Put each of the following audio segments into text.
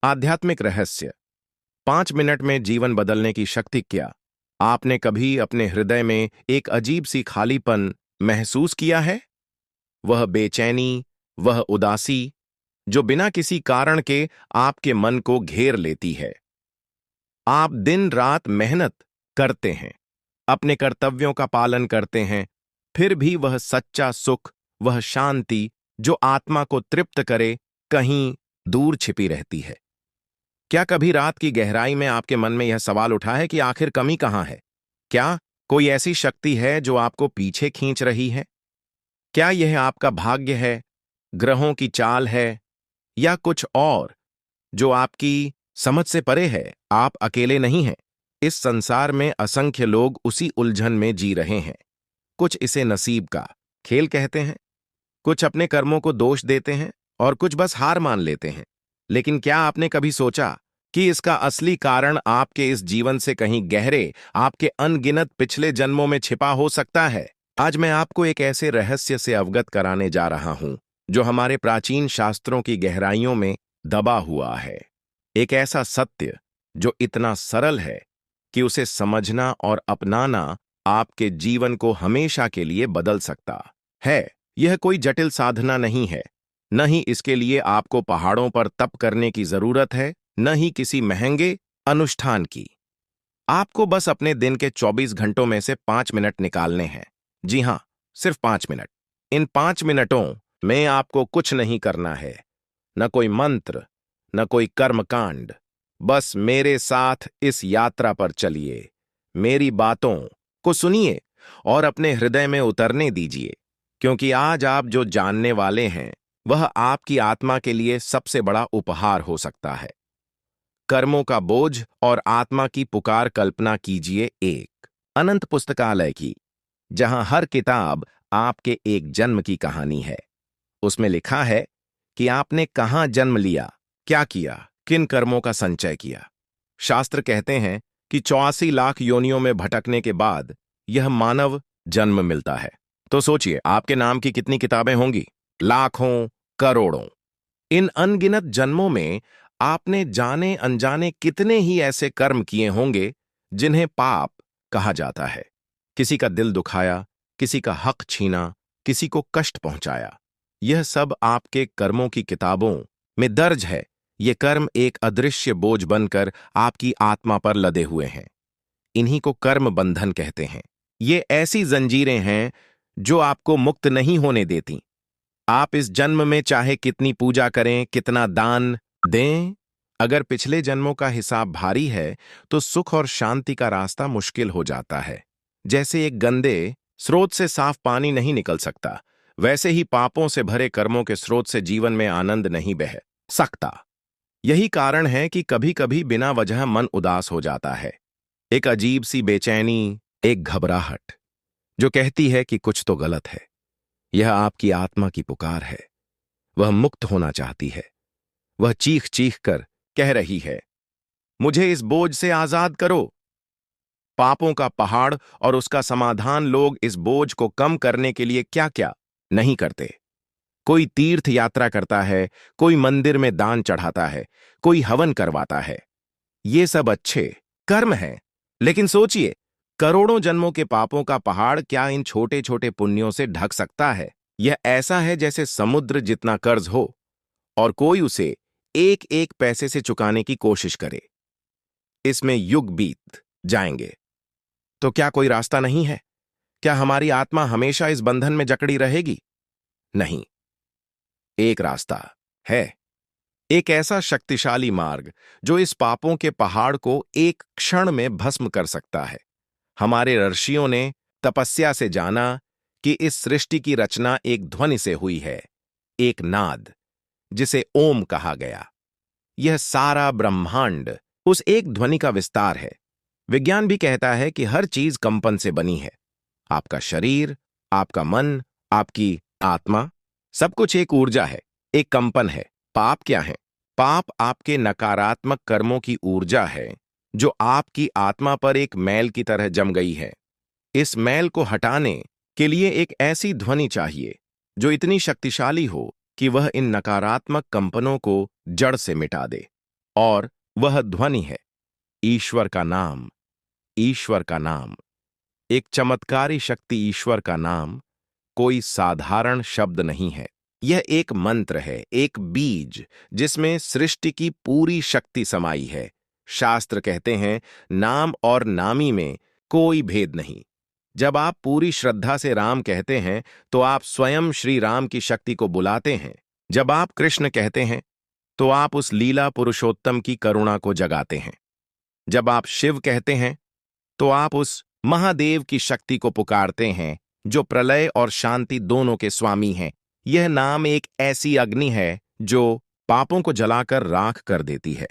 आध्यात्मिक रहस्य। 5 मिनट में जीवन बदलने की शक्ति क्या? आपने कभी अपने हृदय में एक अजीब सी खालीपन महसूस किया है? वह बेचैनी, वह उदासी जो बिना किसी कारण के आपके मन को घेर लेती है। आप दिन रात मेहनत करते हैं, अपने कर्तव्यों का पालन करते हैं, फिर भी वह सच्चा सुख, वह शांति जो आत्मा को तृप्त करे, कहीं दूर छिपी रहती है। क्या कभी रात की गहराई में आपके मन में यह सवाल उठा है कि आखिर कमी कहाँ है? क्या कोई ऐसी शक्ति है जो आपको पीछे खींच रही है? क्या यह आपका भाग्य है, ग्रहों की चाल है, या कुछ और जो आपकी समझ से परे है? आप अकेले नहीं हैं। इस संसार में असंख्य लोग उसी उलझन में जी रहे हैं। कुछ इसे नसीब का खेल कहते हैं, कुछ अपने कर्मों को दोष देते हैं और कुछ बस हार मान लेते हैं। लेकिन क्या आपने कभी सोचा कि इसका असली कारण आपके इस जीवन से कहीं गहरे, आपके अनगिनत पिछले जन्मों में छिपा हो सकता है? आज मैं आपको एक ऐसे रहस्य से अवगत कराने जा रहा हूं जो हमारे प्राचीन शास्त्रों की गहराइयों में दबा हुआ है। एक ऐसा सत्य जो इतना सरल है कि उसे समझना और अपनाना आपके जीवन को हमेशा के लिए बदल सकता है। यह कोई जटिल साधना नहीं है, न ही इसके लिए आपको पहाड़ों पर तप करने की जरूरत है, न ही किसी महंगे अनुष्ठान की। आपको बस अपने दिन के 24 घंटों में से 5 मिनट निकालने हैं। जी हां, सिर्फ 5 मिनट। इन 5 मिनटों में आपको कुछ नहीं करना है, न कोई मंत्र, न कोई कर्मकांड। बस मेरे साथ इस यात्रा पर चलिए, मेरी बातों को सुनिए और अपने हृदय में उतरने दीजिए, क्योंकि आज आप जो जानने वाले हैं वह आपकी आत्मा के लिए सबसे बड़ा उपहार हो सकता है। कर्मों का बोझ और आत्मा की पुकार। कल्पना कीजिए एक अनंत पुस्तकालय की, जहां हर किताब आपके एक जन्म की कहानी है। उसमें लिखा है कि आपने कहां जन्म लिया, क्या किया, किन कर्मों का संचय किया। शास्त्र कहते हैं कि 84 लाख योनियों में भटकने के बाद यह मानव जन्म मिलता है। तो सोचिए, आपके नाम की कितनी किताबें होंगी? लाखों, करोड़ों। इन अनगिनत जन्मों में आपने जाने अनजाने कितने ही ऐसे कर्म किए होंगे जिन्हें पाप कहा जाता है। किसी का दिल दुखाया, किसी का हक छीना, किसी को कष्ट पहुंचाया। यह सब आपके कर्मों की किताबों में दर्ज है। ये कर्म एक अदृश्य बोझ बनकर आपकी आत्मा पर लदे हुए हैं। इन्हीं को कर्म बंधन कहते हैं। ये ऐसी जंजीरें हैं जो आपको मुक्त नहीं होने देती। आप इस जन्म में चाहे कितनी पूजा करें, कितना दान दें, अगर पिछले जन्मों का हिसाब भारी है तो सुख और शांति का रास्ता मुश्किल हो जाता है। जैसे एक गंदे स्रोत से साफ पानी नहीं निकल सकता, वैसे ही पापों से भरे कर्मों के स्रोत से जीवन में आनंद नहीं बह सकता। यही कारण है कि कभी कभी बिना वजह मन उदास हो जाता है। एक अजीब सी बेचैनी, एक घबराहट जो कहती है कि कुछ तो गलत है। यह आपकी आत्मा की पुकार है। वह मुक्त होना चाहती है। वह चीख चीख कर कह रही है, मुझे इस बोझ से आजाद करो। पापों का पहाड़ और उसका समाधान। लोग इस बोझ को कम करने के लिए क्या क्या नहीं करते। कोई तीर्थ यात्रा करता है, कोई मंदिर में दान चढ़ाता है, कोई हवन करवाता है। ये सब अच्छे कर्म हैं, लेकिन सोचिए, करोड़ों जन्मों के पापों का पहाड़ क्या इन छोटे छोटे पुण्यों से ढक सकता है? यह ऐसा है जैसे समुद्र जितना कर्ज हो और कोई उसे एक एक पैसे से चुकाने की कोशिश करे। इसमें युग बीत जाएंगे। तो क्या कोई रास्ता नहीं है? क्या हमारी आत्मा हमेशा इस बंधन में जकड़ी रहेगी? नहीं। एक रास्ता है, एक ऐसा शक्तिशाली मार्ग जो इस पापों के पहाड़ को एक क्षण में भस्म कर सकता है। हमारे ऋषियों ने तपस्या से जाना कि इस सृष्टि की रचना एक ध्वनि से हुई है, एक नाद जिसे ओम कहा गया। यह सारा ब्रह्मांड उस एक ध्वनि का विस्तार है। विज्ञान भी कहता है कि हर चीज कंपन से बनी है। आपका शरीर, आपका मन, आपकी आत्मा, सब कुछ एक ऊर्जा है, एक कंपन है। पाप क्या है? पाप आपके नकारात्मक कर्मों की ऊर्जा है जो आपकी आत्मा पर एक मैल की तरह जम गई है। इस मैल को हटाने के लिए एक ऐसी ध्वनि चाहिए जो इतनी शक्तिशाली हो कि वह इन नकारात्मक कंपनों को जड़ से मिटा दे। और वह ध्वनि है ईश्वर का नाम। ईश्वर का नाम एक चमत्कारी शक्ति। ईश्वर का नाम कोई साधारण शब्द नहीं है। यह एक मंत्र है, एक बीज जिसमें सृष्टि की पूरी शक्ति समाई है। शास्त्र कहते हैं, नाम और नामी में कोई भेद नहीं। जब आप पूरी श्रद्धा से राम कहते हैं तो आप स्वयं श्री राम की शक्ति को बुलाते हैं। जब आप कृष्ण कहते हैं तो आप उस लीला पुरुषोत्तम की करुणा को जगाते हैं। जब आप शिव कहते हैं तो आप उस महादेव की शक्ति को पुकारते हैं जो प्रलय और शांति दोनों के स्वामी हैं। यह नाम एक ऐसी अग्नि है जो पापों को जलाकर राख कर देती है।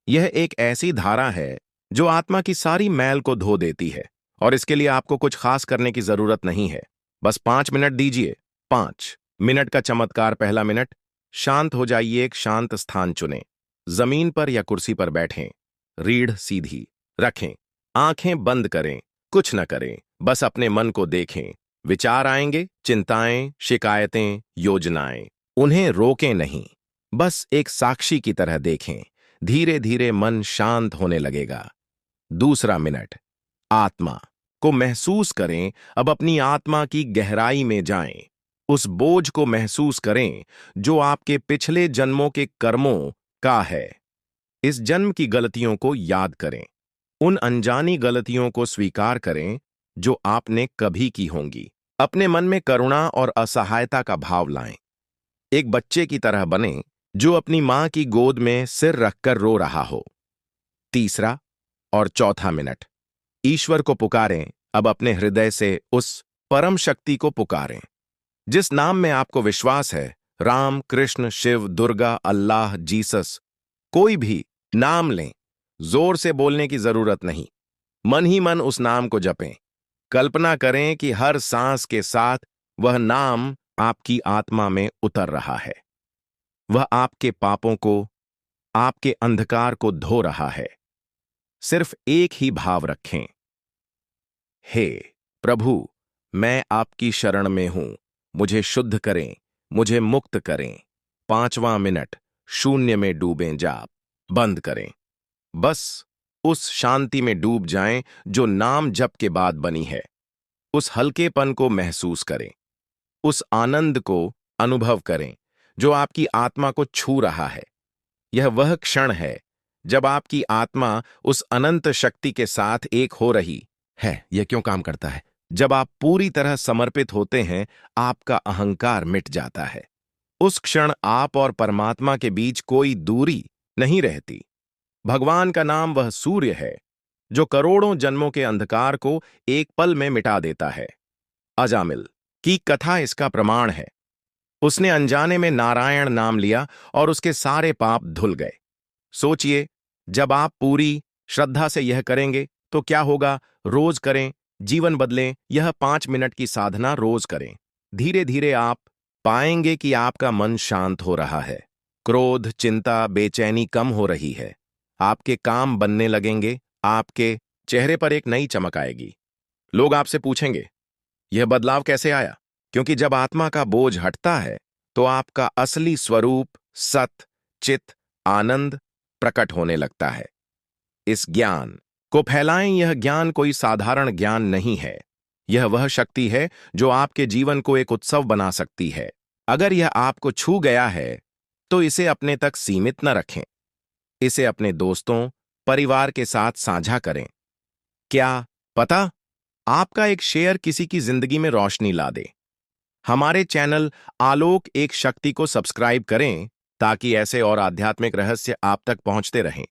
यह एक ऐसी धारा है जो आत्मा की सारी मैल को धो देती है, और इसके लिए आपको कुछ खास करने की जरूरत नहीं है। बस 5 मिनट दीजिए। 5 मिनट का चमत्कार। पहला मिनट, शांत हो जाइए। एक शांत स्थान चुनें। जमीन पर या कुर्सी पर बैठें। रीढ़ सीधी रखें। आंखें बंद करें। कुछ न करें, बस अपने मन को देखें। विचार आएंगे, चिंताएं, शिकायतें, योजनाएं। उन्हें रोकें नहीं, बस एक साक्षी की तरह देखें। धीरे धीरे मन शांत होने लगेगा। दूसरा मिनट, आत्मा को महसूस करें। अब अपनी आत्मा की गहराई में जाएं। उस बोझ को महसूस करें जो आपके पिछले जन्मों के कर्मों का है। इस जन्म की गलतियों को याद करें। उन अनजानी गलतियों को स्वीकार करें जो आपने कभी की होंगी। अपने मन में करुणा और असहायता का भाव लाएं। एक बच्चे की तरह बने जो अपनी मां की गोद में सिर रखकर रो रहा हो। तीसरा और चौथा मिनट, ईश्वर को पुकारें। अब अपने हृदय से उस परम शक्ति को पुकारें जिस नाम में आपको विश्वास है। राम, कृष्ण, शिव, दुर्गा, अल्लाह, जीसस, कोई भी नाम लें। जोर से बोलने की जरूरत नहीं। मन ही मन उस नाम को जपें। कल्पना करें कि हर सांस के साथ वह नाम आपकी आत्मा में उतर रहा है। वह आपके पापों को, आपके अंधकार को धो रहा है। सिर्फ एक ही भाव रखें, हे प्रभु, मैं आपकी शरण में हूं। मुझे शुद्ध करें, मुझे मुक्त करें। 5वां मिनट, शून्य में डूबें। जाप बंद करें। बस उस शांति में डूब जाएं जो नाम जप के बाद बनी है। उस हल्केपन को महसूस करें। उस आनंद को अनुभव करें जो आपकी आत्मा को छू रहा है। यह वह क्षण है जब आपकी आत्मा उस अनंत शक्ति के साथ एक हो रही है। यह क्यों काम करता है? जब आप पूरी तरह समर्पित होते हैं, आपका अहंकार मिट जाता है। उस क्षण आप और परमात्मा के बीच कोई दूरी नहीं रहती। भगवान का नाम वह सूर्य है जो करोड़ों जन्मों के अंधकार को एक पल में मिटा देता है। अजामिल की कथा इसका प्रमाण है। उसने अनजाने में नारायण नाम लिया और उसके सारे पाप धुल गए। सोचिए, जब आप पूरी श्रद्धा से यह करेंगे तो क्या होगा? रोज करें, जीवन बदलें। यह 5 मिनट की साधना रोज करें। धीरे धीरे आप पाएंगे कि आपका मन शांत हो रहा है। क्रोध, चिंता, बेचैनी कम हो रही है। आपके काम बनने लगेंगे। आपके चेहरे पर एक नई चमक आएगी। लोग आपसे पूछेंगे, यह बदलाव कैसे आया? क्योंकि जब आत्मा का बोझ हटता है तो आपका असली स्वरूप, सत, चित, आनंद प्रकट होने लगता है। इस ज्ञान को फैलाएं। यह ज्ञान कोई साधारण ज्ञान नहीं है। यह वह शक्ति है जो आपके जीवन को एक उत्सव बना सकती है। अगर यह आपको छू गया है तो इसे अपने तक सीमित न रखें। इसे अपने दोस्तों, परिवार के साथ साझा करें। क्या पता आपका एक शेयर किसी की जिंदगी में रोशनी ला दे। हमारे चैनल आलोक एक शक्ति को सब्सक्राइब करें ताकि ऐसे और आध्यात्मिक रहस्य आप तक पहुंचते रहें।